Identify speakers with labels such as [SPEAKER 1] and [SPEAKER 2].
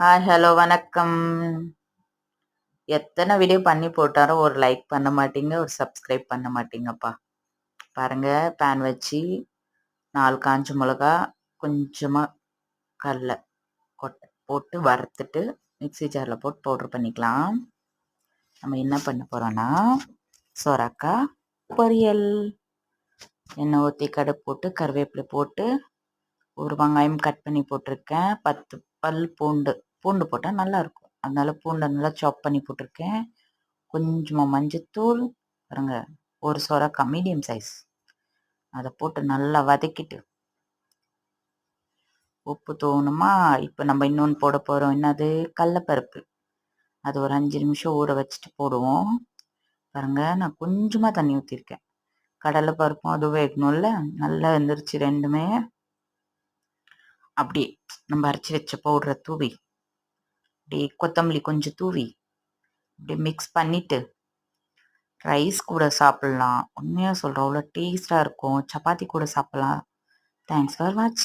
[SPEAKER 1] Hi, hello, வணக்கம். எத்தனை video பண்ணி போட்டாலும் ஒரு லைக் பண்ண மாட்டீங்க, ஒரு சப்ஸ்கிரைப் பண்ண மாட்டீங்கப்பா. பாருங்க, பேன் வச்சு 4 காஞ்ச மிளகா, கொஞ்சமா கடல கொட்டை போட்டு வறுத்துட்டு மிக்ஸி ஜாரில் போட்டு பவுட்ரு பண்ணிக்கலாம். நம்ம என்ன பண்ண போகிறோன்னா சொரக்காய் பொரியல். எண்ணெய் ஊற்றி கடுகு போட்டு கருவேப்பிலை போட்டு ஒரு வெங்காயம் கட் பண்ணி போட்டிருக்கேன். 10 பல் பூண்டு போட்டால் நல்லாயிருக்கும். அதனால பூண்டை நல்லா சாப் பண்ணி போட்டிருக்கேன். கொஞ்சமாக மஞ்சத்தூள் பாருங்க, ஒரு சொரக்காய் மீடியம் சைஸ் அதை போட்டு நல்லா வதக்கிட்டு உப்பு தோணுமா. இப்போ நம்ம இன்னொன்று போட போகிறோம். என்னது? கடலப்பருப்பு. அது ஒரு 5 நிமிஷம் ஊற வச்சுட்டு போடுவோம். பாருங்க, நான் கொஞ்சமாக தண்ணி ஊற்றிருக்கேன். கடலைப்பருப்பும் அதுவும் வேகணும்ல. நல்லா வெந்துருச்சு ரெண்டுமே. அப்படி நம்ம அரைச்சி வச்ச பவுடரை தூவி அப்படி கொத்தமல்லி கொஞ்சம் தூவி அப்படி மிக்ஸ் பண்ணிட்டு ரைஸ் கூட சாப்பிட்லாம். உண்மையாக சொல்கிறோம், அவ்வளோ டேஸ்டாக இருக்கும். சப்பாத்தி கூட சாப்பிட்லாம். தேங்க்ஸ் ஃபார் வாட்சிங்.